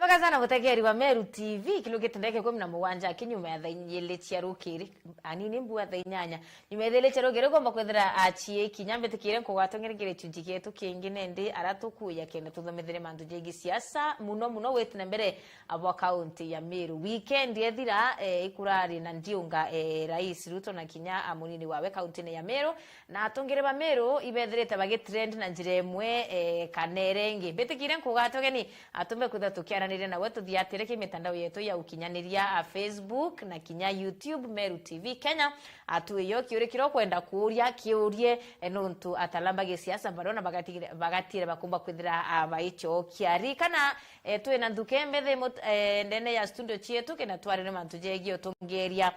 Mwega sana mutegeri wa Meru TV kilugite ndeke 17 kinyume ya thainyele cia rukiri anini mbu thainyanya nyumethele cia rukiri gomba kwethera achie kinyambe tikire kugwatongere chunji kietu kingi nende aratukuya kende tuthomethire mandu jengi siasa muno wetina mbere abo county ya Meru weekend ethira ikurari na ndiunga Rais Ruto na Kinya amunini wawe county ya Meru na atongere ba Meru ibethirite bagitrend na njire emwe kanerengi betikire kugwatongeni atumbe kuthatu kiaranire na wetu thiatireke mitandao yetu ya ukinyaniria Facebook na Kinya YouTube Meru TV Kenya atuyo kiurikiro kwenda kuria kiurie nuntu atalamba gisiasa barona bagatire bakumba kwithira abaicho kiari kana twina nduke ndene ya studio chietu kena twarire mantu jegi otongeria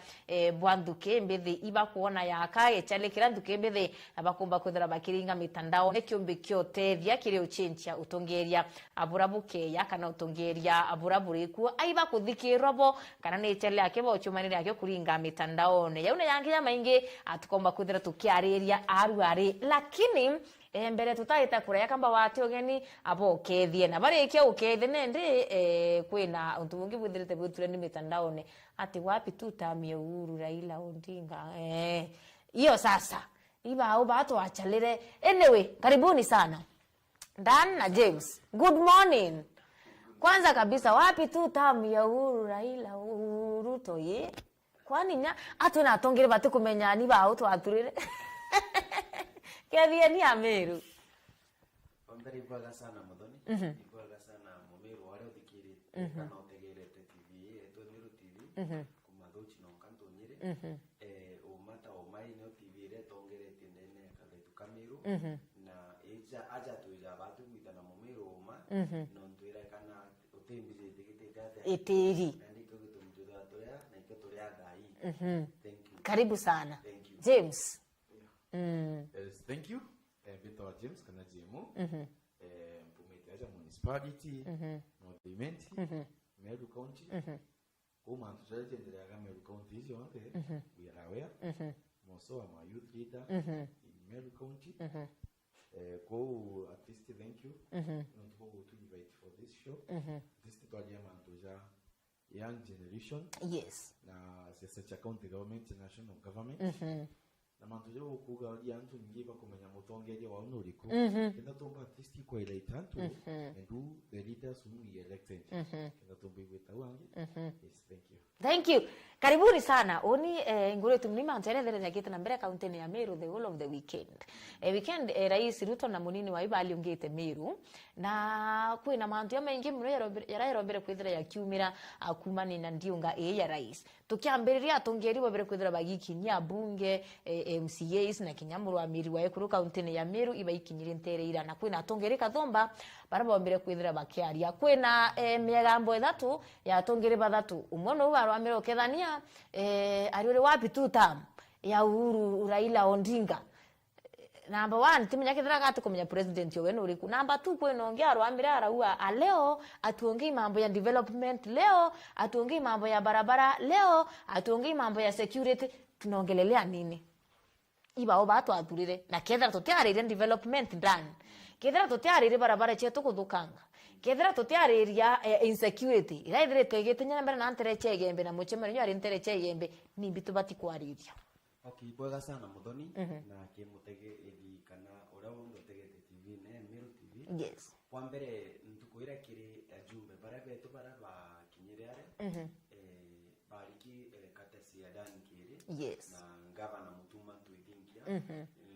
bwanduke mbethi iba kuona yaka echalekira nduke mbethi abakumba kwithira bakiringa mitandao nekiumbi kyotethia kiri uchinchia utongeria aburabuke yakana utongeria aburaburiku aiba kuthikirabo kana ne chele yake bochumanire yake kuringa mitandao ne yauna yangi ya maingi atukomba kwithira tukiariria aruari lakini mbere tutaita kuraya kamba wati ogeni abo kethie na bari ikio ukethe nende kwina untu mungi bwithirite bwithure ni mitandao ne ati wapi tutamie Uhuru Raila Odinga hiyo sasa iba au bato achalire anyway karibuni sana Dan na James good morning. Kwanza kabisa wapi tu tamu ya Uhuru Raila Ruto ye? Kwani nya atu na tongere batu kumenya ni ba auto aturire. Kethie ni Ameru. Ondari bwaga sana Muthoni. Bwaga sana Mumeru wale uthikiri kana utegerete TV eto Meru TV. Kumathuchi no kanto nyire. Umata omai no TV re tongerete ndene kabetu Kameru. Na aja tuja batu mwita na Mumeru uma. No ntuira kana eteri Thank you. Karibu sana. Thank you. James. Yes, thank you. Bito James kana jemu. Mpumete aja municipality, movement, Meru County. Kuma tuzaje ndiraga Meru County hizo wote. We are aware. Also I'm a youth leader in Meru County. Go at least thank you. Not go to invite for this show. This to Mantoja young generation. Yes. Na sasa county government, national government. Na Mantoja ukuga yantu ngiba kumenya mutongeje wa unuriku. Kenda tomba at least ko elect antu and do the leaders who we elected. Kenda tomba weta wangi. Yes, thank you. Thank you. Karibuni sana. Oni ngure tumnima ntere nyakita na mbere county ya Meru the whole of the weekend. Weekend Rais Ruto na munini wa iba aliongete Meru na kwina mantu ya maingi muno yararombere kwithira ya kiumira akumani na ndiunga ya rais. Tukiambiriria atongeri bobere kwithira bagikinya bunge MCAs na kinyamuru wa Meru wa ekuru county ya Meru iba ikinyire ntere ira na kwina atongeri kathomba barabombere kwithira bakiaria kwina miegambo ethatu ya atongeri bathatu umono wa Meru kethania ariore wapi tu tam ya Uhuru Raila Odinga. Number 1 timenya kithira gatu kumenya president yo wenu uriku. Number 2 kweno ongea arwambira araua leo atuongei mambo ya development, leo atuongei mambo ya barabara, leo atuongei mambo ya security. Tunaongelelea nini? Iba oba atu aturire na kethira tutiarire development ndani. Kethira tutiarire barabara chetu kuthukanga. Kethira tutiariria insecurity. Iraithire twegetinya mbere na ntere chegembe na muchemero nyari ntere chegembe ni bitu bati kwariria. Okay, bwaga sana Muthoni na kimutege edi kana ora mutegete TV ne Meru TV. Yes. Kwa mbere ntukwira kiri ajumbe barabetu baraba kinyiriare. Bariki katasi ya Dan kiri. Yes. Na ngavana mutuma tuithingia.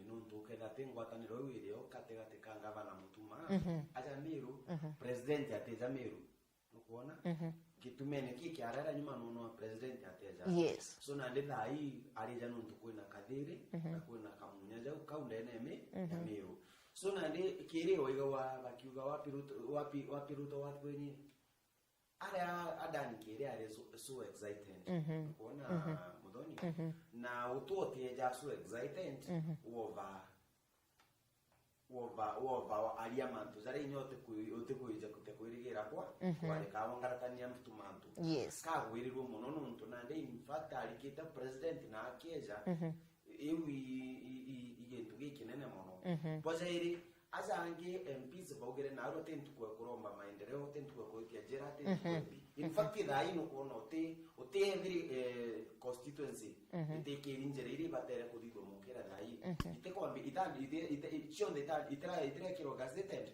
Nuntu kenda tengwataniro wirio kategate ka ngavana mutuma. Aja Meru president ateja Meru. Nukuona? Kitumene kiki arara nyuma nono president ateja. Yes. So na ndetha hii arija nuntu kwina kathiri na kwina kamunyaja kaunda eneme ya Meru. So na ndi kiri oiga wa bakiuga wapi Ruto watwenye ara adani kiri are so excited kuona Muthoni na utoteja so excited over aria mantu zari nyote kuija kutekwirigira kwa wale kawangaratania mtu mantu. Yes. Ka wirirwo muno nuntu na ndi in fact alikita president na akeja ewi igentu gikinene muno. Kwazairi azange MPs baugere naro tentu kwa kuromba maendeleo tentu kwa kuitia jera tentu kwa in fact dai no kono ote every constituency ite ke injere iri batera kudigo mukera dai ite ko ambi ite chonde itra kiro gazette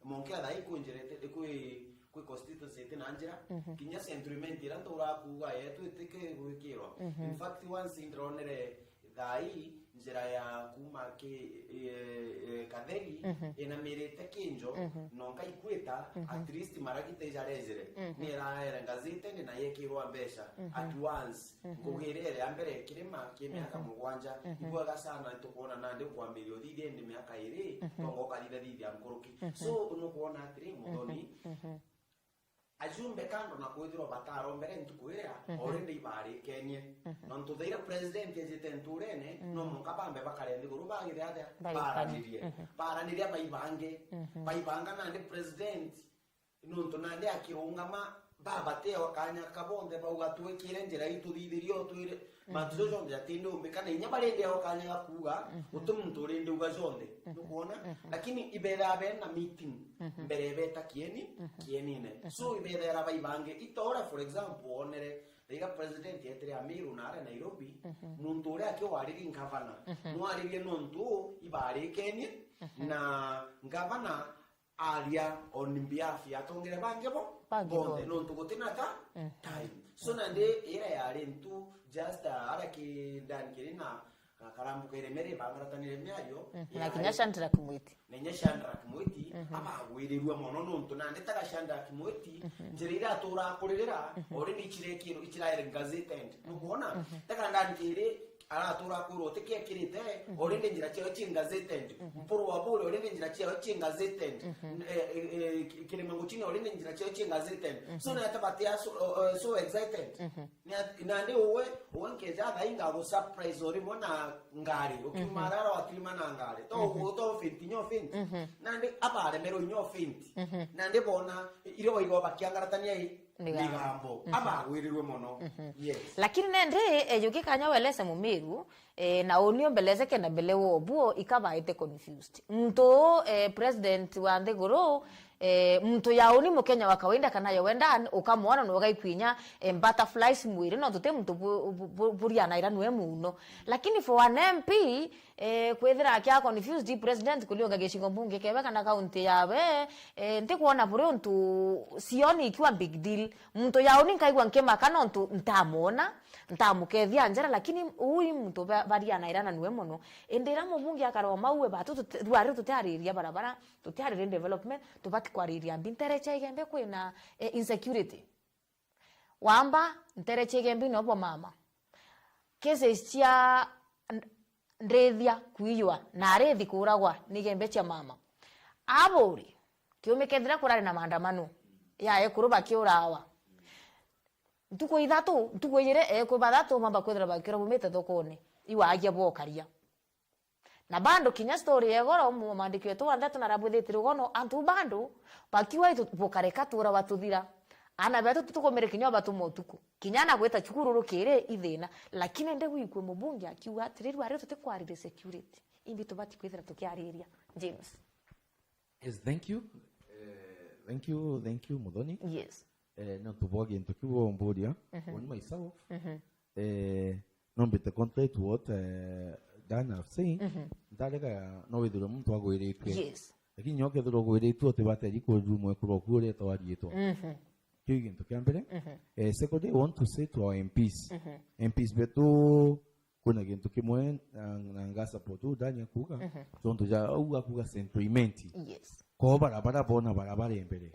mukera dai ko injere te ku constituency ite nanjera kinya centrimenti ranto ura kuga yetu ite ke kiro in fact once indronere dai njira ya kuma ke kaderi ena merete kenjo nonka ikweta at least maragite jarezere nera era gazete ni naye kirwa mbesha at once kugerere ambere kirema kemiaka mugwanja ibwaga sana tukona nande kwa milioni dide miaka ire tongo kalida dide amkoroki so unokuona atri mudoni ajumbe kando na kuidiro bataro mbere ntukuira orende ibari kenye nonto deira president ejetenturene no mukabambe bakarende gurubagi dada paraniria baibanga nande president nonto nande akirungama baba teo kanya kabonde baugatwe kirenjera itudithirio twire matuzo nja tindo mbekana inyabarende okanya gakuga utumuntu rende ugajonde nukuona lakini ibera na meeting mbere beta kienine so ibera baibange itora for example onere Liga president yetere amiru nare Nairobi nunture akyo wariri ngavana nuariri nuntu ibari Kenya na ngavana alia on behalf ya tongere bangebo bonde nuntu gotinata time so nande era yare ntu just ara ki dan kirina karambu kere mere bangratanire myayo na kinyashandra kumwiti nenyashandra kumwiti aba wirirwa mono nuntu nande takashandra kumwiti njirira atura akurira ori nichirekiro ichiraire gazette nubona takandani kire aratura kuro tekia kirite ori njira cyo chingazette mpuru wabule ori njira cyo chingazette kire manguchini ori njira cyo chingazette so na tabatia so excited nande uwe unkeza dainga go surprise ori mona ngari ukimarara wakilima na ngari to finti nyo finti nande abare mero nyo finti nande bona iro igo bakiangaratania nigambo aba wirirwe mono yes lakini nende yuki kanya welese mumiru na onio beleze kena belewo buo ikabaite confused mto president wa ndegoro mtu yaoni mukenya wa kawaida kana yowenda ukamwona no gaikwinya butterflies mwiri no tute mtu buria na iranwe muno lakini for an MP kwethira akya confused president kulionga geshingo mbunge kebe kana county yawe ndikuona bure ntu sioni ikiwa big deal mtu yaoni nkaigwa nkema kana ntu ntamona ntamukethia njara lakini uyi mtu baria na irana nwe muno endera mbunge akarwa mauwe batu twari tutariria barabara tutariria development tubati kwariria mbintereche igembe kwina insecurity wamba ntereche igembe nobo mama kese cia ndethia kuiywa na rethi kuragwa nigembe cia mama aburi kiumikethira kurari na maandamano ya ekuruba kiurawa ntuko ithatu ntuko yire ko bathatu mamba kwethira bakira bumete thokone iwagia bokaria na bando kinya story yegoro mu mandiki wetu andatu na rabudhiti rugono antu bando bakiwa itu bokareka tura watuthira ana betu tukomere kinya batu motuku kinyana gweta chukuru rukire ithina lakini nde wikwe mubunge akiwa atiriru ari tutikwarire security imbi tubati kwithira tukiariria James. Yes, thank you Muthoni. Yes. No tuboge ntukiwo mburia on myself no bit the contract what Dan have seen ndalega no withiro muntu agwiritwe Yes. lakini nyoke thuro gwiritwe tibateri ko rumwe kurokure tawarietwa kigintu kiambere second I want to say to our MPs betu kuna gintu kimwe na ngasa potu danya kuga tonto ja uga kuga sentiment Yes. ko barabara bona barabara embere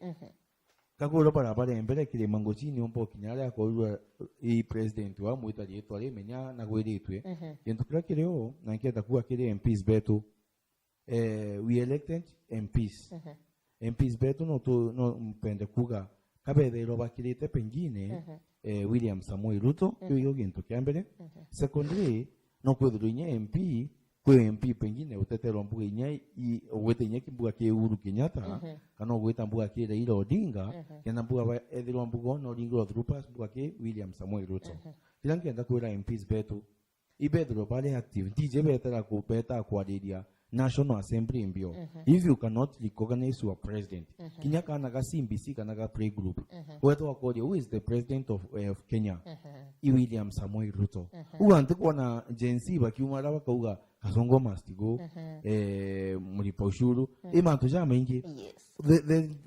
kagoro barabara embere kire mangochini umpo kinyara ko i president wa muitari etware menya na gwiritwe gintu kira kireo na nkenda kuga kire MPs betu we elected MPs betu no mpende kuga kabethero bakirite pengine William Samoei Ruto yo gintu kiambere secondly no kwethiro nya MP pengine utetero mbuga inya ugwete inya kimbuga ke Uhuru Kenyatta kana ugweta mbuga ke Raila Odinga kana mbuga ethiro mbuga no ringo thrupas mbuga ke William Samoei Ruto kila ngenda kwira MPs betu ibethiro bale active DJ betera ko beta kwariria National Assembly mbio. If you cannot recognize your president, Kenya kana ka CBC kana ka play group. Wetu wakodi, who is the president of Kenya? William Samoei Ruto. Uante kwa na jensi bakiumara wakauga kasongo mastigo mulipa ushuru. Ima tuja mengi.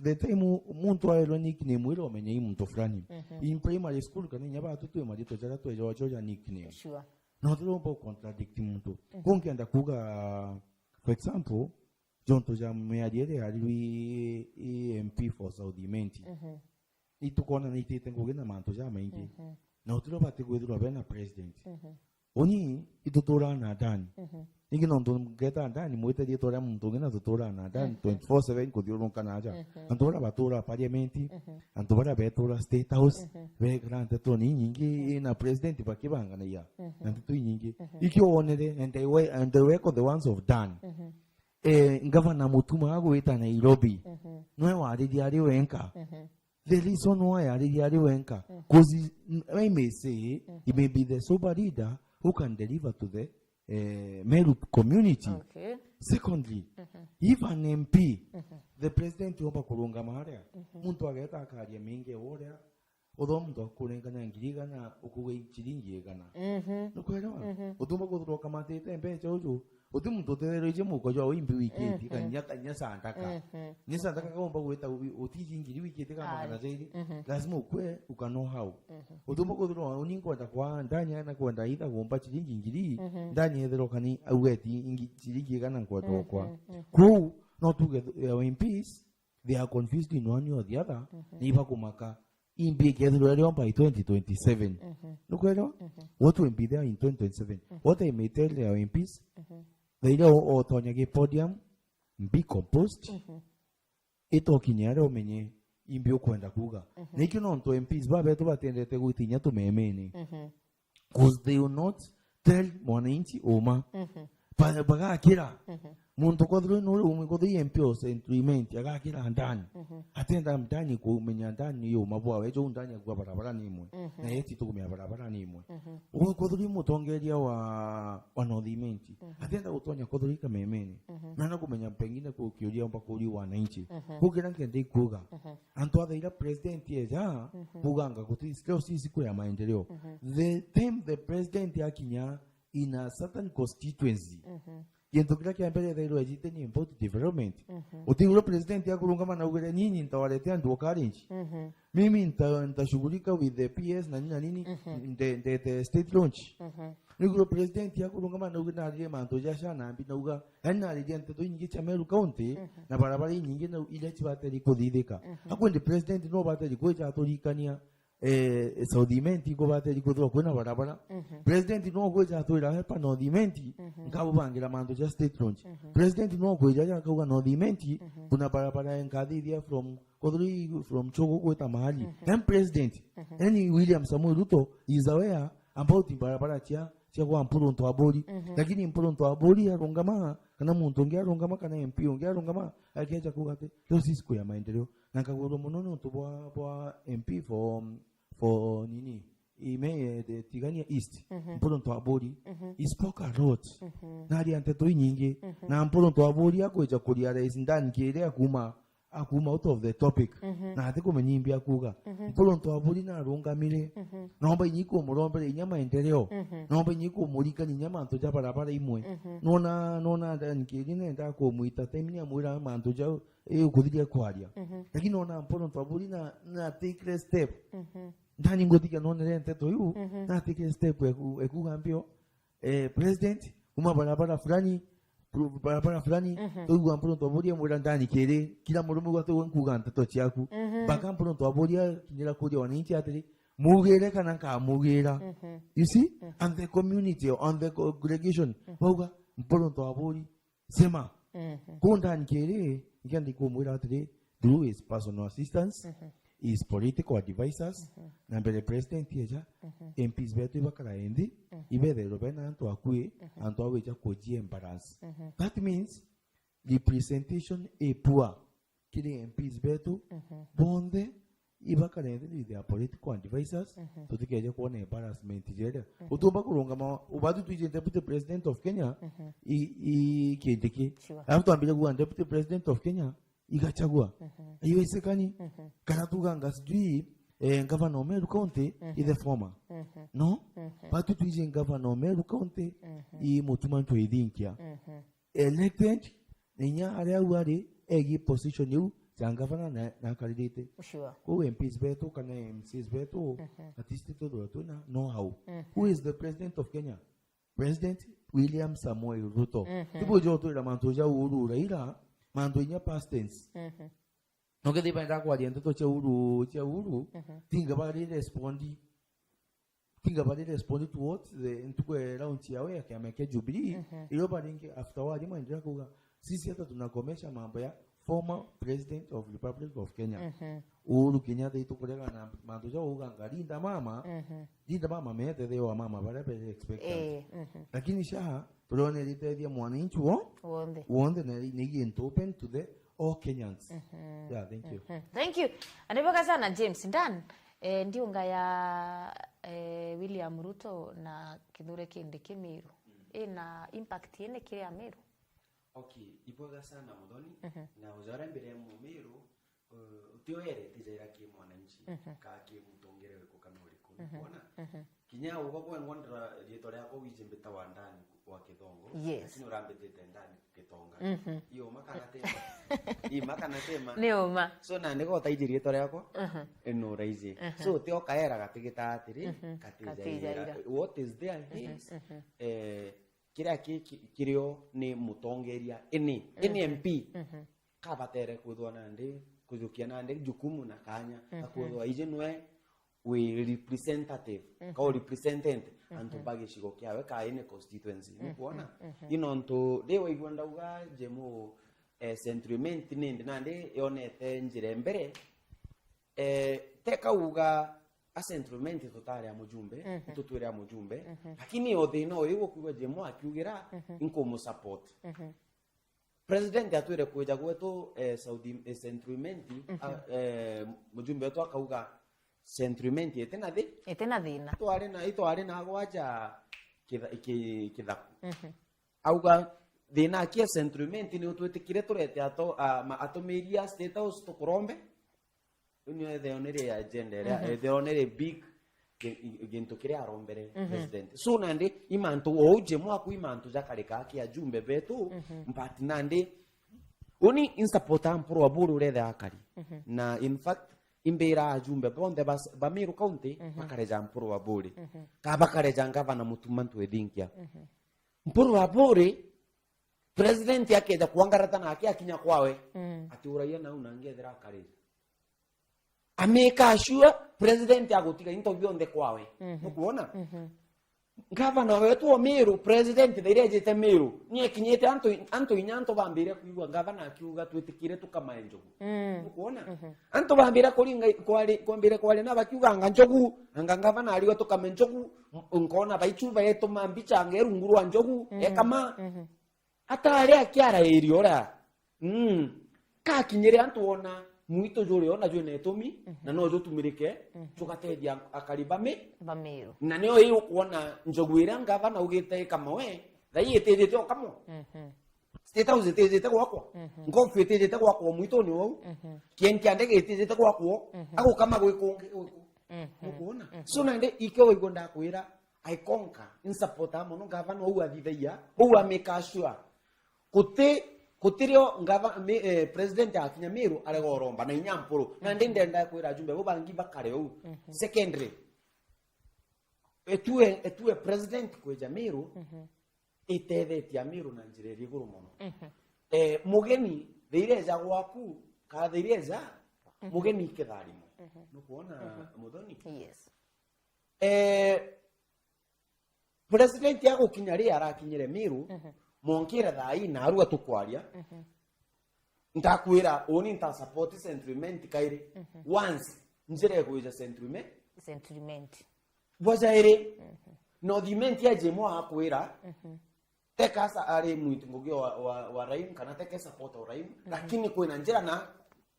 The time muntu aelo nickname wilo wamenye hii muntu fulani. In primary school kani nyaba tutu emadito jara tu ejawa choja nickname. Sure. Na tulo mpo contradict muntu. Konki anda kuga, for example, John Toja meadiere aliwi MP for Saudi Menti. Itu kona ni tete ngogena manto ja mengi. Na tulo bate kwedro bena president. Oni itu tora na dan. Igi non ton geta dan moita di tora muntu gena tora na dan 24/7 ko diolo kanaja. Antora batora parliamenti, antora betora state house, ve grande toni ningi na president pa kibanga na ya. Nanti tu ningi. Iki onere and the work of the ones of Dan. Governor Mutuma ago eta Nairobi. No wa di ari wenka. The reason why ari wenka, cause I may say it may be the sober leader who can deliver to the Meru community. Okay. Secondly, if an MP, the president yoba kulunga maharea, muntu ageta akaria mingi orea, odo muntu akulenga na ngiriga na ukuwe chiringi gana. Nukwelewa? Odumba kudro kamate tembe chojo. Odum muntu tereje muko jo imbi weekend kanya santaka. Ni santaka kaomba kuweta otiji ngiri weekend kama kana zaidi. Lazima ukwe ukano how. Odumba kudro uningo kwa ndani ana kwenda ida kuomba chiringi ngiri ndani edero kani aweti chiringi gana kwa kwa. Ku not together in peace, they are confused in one or the other. Niba kumaka imbi kedro leo by 2027. Nukwelewa? What will be there in 2027? What I may tell you in peace? They know otonyage podium be composed. Ito kinyare omenye imbi okwenda kuga. Neki non to MPs ba beto batende te gutinya to memene. Cause they will not tell mwananchi oma. Baga akira. Muntu kodro no umikodo MPs entryment yaga akira ndani. Atenda ndani ko umenya ndani yo mabwa wejo ndani kwa barabara nimwe. Na yeti to kumya barabara nimwe. Kodro mutongeria wa nodhimenti. Atenda utonya kodro ka memene. Nana kumenya pengine ko kioria mpaka uli wananchi. Kugira ngende kuga. Anto adira president yeja kuganga kuti sikio sisi kwa ya maendeleo. The time the president yakinya in a certain constituency. Yento kila kiambele da ilo ajite ni import development. Utingulo president ya kulungama na ugere nyinyi nitawaletea ndio karinchi. Mimi nitashughulika with the PS na nini the state launch. Nigulo president ya kulungama na ugere na aliye manto jasha na ambi na uga. Yani aliye nteto nyingi cha Meru County na barabara nyingi na ile chibateri kodideka. Hakuende president no bateri kwecha atorikania saudimenti ko bateri ko kwena barabara. President no kwecha atorira hepa no dimenti ngabo bangira manto just state launch. President no kwecha ya kauga no dimenti kuna barabara enkadidia from Chogo kweta mahali. And president any William Samoei Ruto is aware about barabara chia kwa mpulonto aboli. Lakini mpulonto aboli ya rongama kana muntu ngia rongama kana MP ngia rongama akiacha kugate leo sisi kwa maendeleo na kagoro munono to MP for nini ime the Tigania East mpulonto aboli ispoka road na ali anteto nyingi na mpulonto aboli yako eja kulia rais ndani kile akuma out of the topic na hati kumenyimbi akuga mpulonto aboli na rungamire naomba inyiko murombere inyama endeleo naomba inyiko mulika nyama antoja barabara imwe nona nkiri nenda ko muita temini amura mantoja ukudhiria kwalia lakini nona mpulonto aboli na take step ndani ngotika nona rente to yu na take step ekugambio president uma barabara fulani to mpulonto aboli amura ndani kere kila murumu gato nkuganta to chiaku baka mpulonto aboli kinyira kodi wananchi atiri mugere kana ka mugera you see and the community on the congregation boga mpulonto aboli sema kunda nkere ikandi ko muira atiri through his personal assistance is political advisors na mbele president yeja MPs betu ibakara endi ibede robena anto akue anto aweja koji embarrass. That means representation e poor kile MPs betu bonde ibaka ne their political advisors tutikeje kuona embarrassment jere utumba kulonga ma ubadu tuje deputy president of Kenya i kindiki alafu ambile kuwa deputy president of Kenya igachagua haiwezekani kana tuganga sijui governor Meru County is the former no batu tuje governor Meru County i mutuma ntwithinkia elected ninya aria wari egi position yu Governor na candidate. Sure. Who MPs beto kana MCs beto artist to do na know how. Who is the president of Kenya? President William Samoei Ruto. Tipo joto la mantoja uru Raila mantonya past tense. No que dependa kwa diente to che uru. Think about it respondi. Think about it respondi to what the into round yawe ya kama Jubilee. Iyo badinge afterward imandira kuga sisi hata tunakomesha mambo ya former president of Republic of Kenya. Uhuru Kenyatta itukorega na mandoja uganga linda mama mete deo mama bara pe expect. Lakini shaha tulione litedia mwananchi wonde na ni open to the all Kenyans. Yeah, thank you. Thank you. Aniboka sana James Ndan. Ndiunga ya William Ruto na Kithure Kindiki Meru. Na impact yene kile ya Meru. Okay, iboga sana Muthoni na uzara mbere mu Meru utioere tijera ki mwananchi ka ki mutongere ko kanori ko kuona kinya ubako ngondra rito yako wijimbita wa ndani kwa Kithongo lakini urambetete ndani Kitonga iyo makana tema neoma so na ndiko taijiri rito yako eno raizi so tio kaera gatigita atiri katija what is there is kira kirio ni mutongeria ini MP kabatere kuthona ndi kujukia na ndi jukumu na kanya akwodwa ijenwe we representative ka representant antu bage shigo kyawe ka ine constituency ni kuona inonto dewe igwanda uga jemu sentiment nindi nandi yonete njire mbere teka uga asentiment totale ya mujumbe tutwere ya mujumbe lakini othe no iwo kuwa jemu akiugira inko mu support president atwere kuja gwetu Saudi sentiment mujumbe wetu akauga sentiment etena thina twari na gwaja kithaku auga thina kia sentiment ni utwetikire turete atomiria state house tukurombe unyo the onere agenda the onere big gintu kire arombere president so nande imantu oje mwaku imantu jakareka kia jumbe betu mpati nande uni instapota mpuru aburu rethe akari na in fact imbera ajumbe bonde ba Meru County bakareja mpuru aburi ka bakareja ngavana mutumantu edinkia mpuru aburi president yake da kuangarata na akia kinya kwawe ati uraia na unangethera akari ameka sure president agutiga into bionde kwawe nukuona gavana wetu wa Meru president direjete Meru nie kinyete anto inyanto bambire kuigwa gavana akiuga twetikire tukamaenjogu nukuona anto bambira kuringa kwambire kwale na bakiuga nganjogu gavana aliwa tukamenjogu nkona baichuva yeto mambicha ngerunguru anjogu ekama atare akiara eriora ka kinyere anto ona muito jore ona jone tomi na no jotumirike tukatedia akariba Meru na neo hiyo kuona njogwira ngavana ugite kama we thai etejete okamo state house etejete gwakwa ngofu etejete gwakwa muito ni wau kienkia ndege etejete gwakwa ako kama gwikunge ukuona so na nde ikyo igonda kwira aikonka in support amono ngavana ou athithaia ou ameka sure kutirio president akinya Meru aregoromba na inyampuru na ndenda kwira jumbe bo bangi bakare ou secondary etue president kweja Meru itethetia Meru na njire riguru muno mugeni theireja gwaku ka theireja mugeni kitharimo nukuona Muthoni yes president yako kinyari arakinyire Meru monkira thai na arua tukwaria ntakwira oni nta support sentiment kaire once njire kuja sentiment bojaire no diment ya jemo akwira tekasa ari muito ngogio wa raim kana teke support wa raim lakini kwina njira na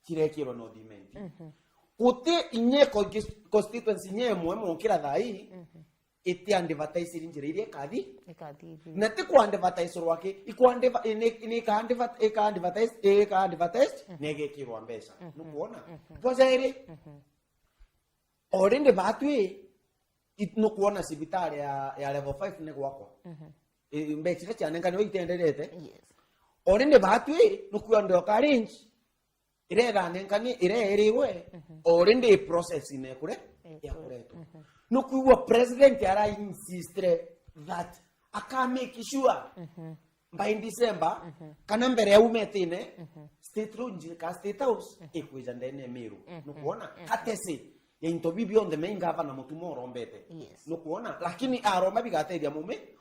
kirekiro no diment kuti inye constituency nye mwe mukira thai iti advertise njira iria kathi na ti ku advertise rwake ika advertise negekirwa mbeca nukuona twazaire orinde batwi nukuona sibitari ya level 5 ne gwakwa mbeca cianengani oitenderete orinde batwi nukuonde karinji irera nenkani ireriwe orinde process ne kure ya kureto nukuwa president ara insistre that aka make sure by December kana mbere ya umetine state road ka state house ikuja ndene miru nukuona katese ya intobi beyond the main governor mutumo rombete nukuona lakini aromba bigateria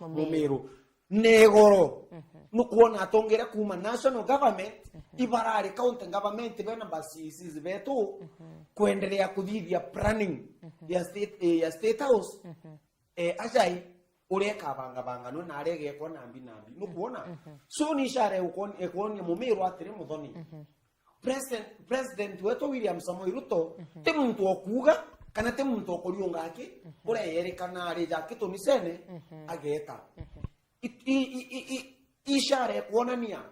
mumiru negoro nukuona atongera kuma national government ibarari county government bena basisi betu kuendelea kuthithia planning ya state house ajai ureka banga no narege ko nambi nukuona so ni share ukoni mumiru atire muthoni president wetu William Samoei Ruto te muntu okuga kana te muntu okuriunga ake ure yerekana ari jake to misene ageta ishare kuonania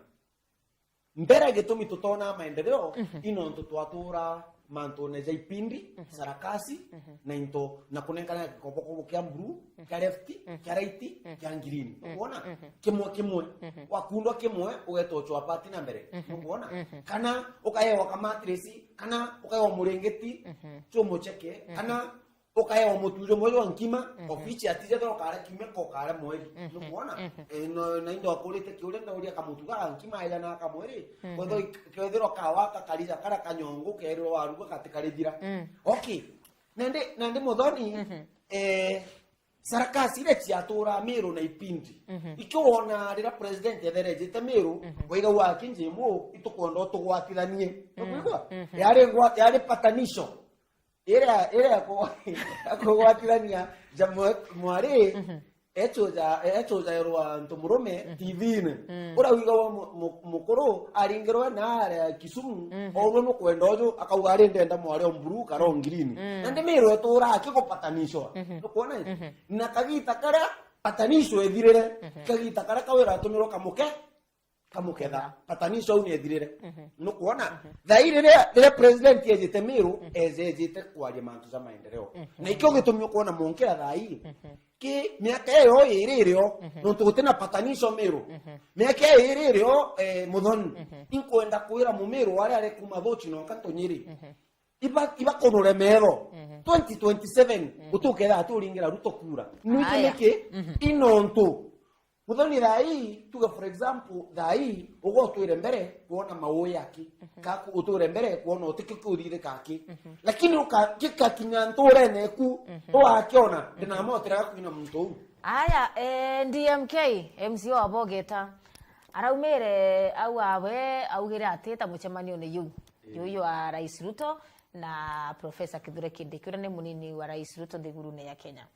mbere gitumi tutona maendeleo ino tutwatura manto neja ipindi sarakasi na into na kunengana kopokobo kya mburu kya lefti kya righti kya green unaona kimwe wakundwa kimwe ugetochwa pati na mbere unaona kana ukayewa kama matresi kana ukayewa murengeti chomo cheke kana ukayewa mutujo moyo nkima ofichi atije to kara kime ko kara mweri unaona na indo akolete kiule na ulia kamutuga nkima ila na kamweri kwendo kwedero kawaka kaliza kara kanyongo kero waruga katikaridira okay nande modoni sarakasi ile chiatura miru na ipindi ikiona rira president etherejete miru waiga wake njimo itukondo tugwatiranie nukwigwa yare patanisho ere ko gwatirania jamwe mwari echoja rwa ntomurume TV ne ura wiga wa mukoro aringerwa na Kisumu ono no kwendojo akauga ndenda mwari omburu karo green nande mero etura akiko patanisho no kuona na kagita kara patanisho ethirire kagita kara kawera tumiro kamuketha patanisho une ethirire no kuona thaire le president yejete miru ezejete kwaria mantu za maendeleo na ikyo gitumyo kuona monkera thai ki miaka yo iririo no tugutena patanisho miru miaka iririo muthoni inkwenda kuira mumiru wale ale kuma thochi no kantonyiri iba konore mero 2027 utuketha aturingira Ruto kura nike inonto muthoni thai tuga for example thai ugotwire mbere kuona maui yaki kaku utwire mbere kuona utikikuthire kaki lakini ukakika kinyantore neku wakiona ndinamotera kuina muntu aya DMK MCO abogeta araumere au awe augire ateta muchemanio ne yu wa Rais Ruto na Professor Kithure Kindiki ura ne munini wa Rais Ruto ndigurune ya Kenya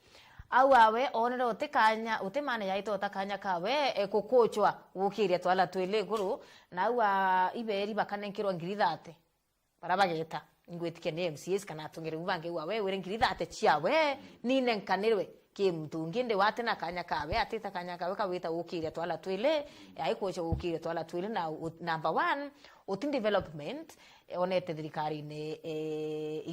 au awe onero utikanya utemane yaito utakanya kawe kukochwa gukiria twala twile guru na au iberi bakanenkirwa ngirithate barabageta ngwetike ne MCS kana tungere ubange wawe were ngirithate chiawe nine nkanirwe ki mtu nginde wate na kanya kawe atita kanya kawe kawita gukiria twala twile aikocha gukiria twala twile na number 1 utin development onete thirikari ne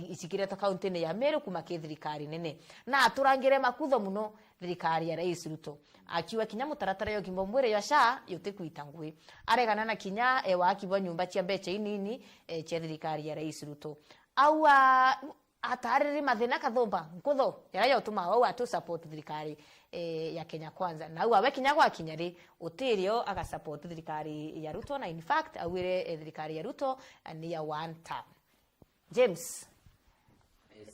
isikire ta county ne ya Meru kuma ke thirikari nene na turangire makutho muno thirikari ya Rais Ruto akiwa kinya mutaratara yo kimbo mwere ya sha yote kuitangwe aregana na kinya wakiwa nyumba cia mbeche inini cia thirikari ya Rais Ruto au atariri mathina kathomba nkutho yara yotuma wao atu support thirikari ya Kenya Kwanza na awe kinya gwa kinyari utirio aga support thirikari ya Ruto na in fact awire thirikari ya Ruto ni ya one term. James,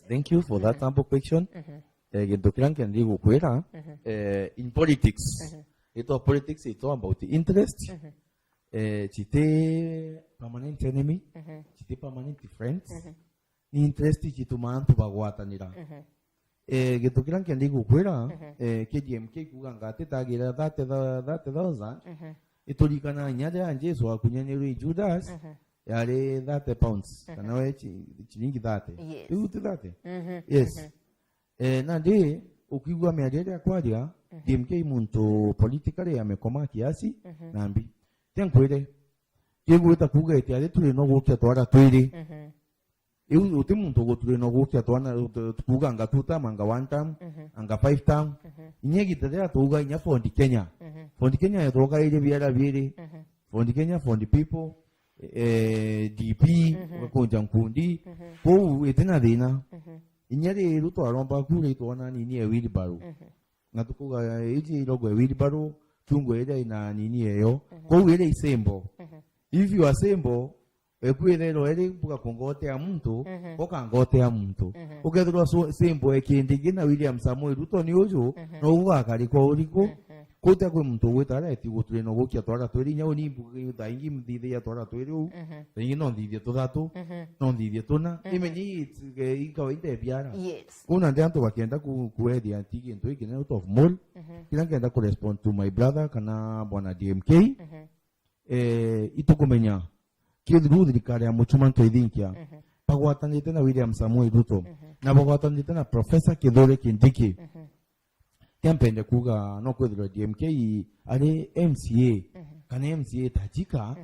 thank you for that ample question. Gintu kirange ndigo kwera in politics politics it's all about interest. Chite permanent enemy, chite permanent friends. Interest chituma antu bagwatanira gintu kirange ndigo kwera KDMK kuganga atetagira 30,000 iturikana nyade anje so akunyanyiro Judas yale 30 pounds kana we chilingi 30 Yes. iuti 30 yes na ndi ukigwa miadere akwaria DMK muntu politically amekoma kiasi nambi tenkwire kigwita kuga eti ale tuli no gukya twara twiri iu uti muntu gutule no gukya twana kuga anga tuta manga one time anga 5 time inyegi tadera tuga inya fondi Kenya yatoka ile biara biri fondi Kenya fondi people DP ukakonja nkundi ko etina dina inyari ruto aromba kule twana nini e wheelbarrow ngatukuga iji logo e wheelbarrow tungo ile ina nini eyo ko ile isembo if you assemble ekwirero eri buka kongote ya muntu okangote ya muntu ukethirwa sembo ekindigina William Samuel Ruto ni uju no gugakari ko uriko kuta kwe muntu gwetara eti guture no gukia twara twiri nya oni mbuga thaingi mthithe ya twara twiri u thaingi no nthithie tuthatu no nthithie tuna imenyi ikawaida biara kuna ndi antu bakienda kuethia tigi ntu iki na out of more kila ngenda ku respond to my brother kana bwana DMK itukumenya kidru thirikari ya muchumanto ithinkia bagwatanite na William Samuel Ruto na bagwatanite na Professor Kithure Kindiki kempende kuga no kwethira DMK ari MCA kana MCA tajika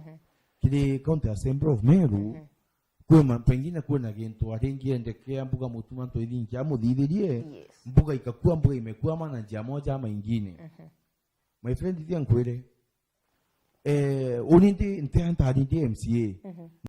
kile county assembly of Meru kwema pengine kuna gintu aringiende kia mbuga muchumanto ithinkia amuthitherie mbuga ikakua mbuga imekua mana njia moja ama ingine my friend thian kwire unindi ntanta ndi MCA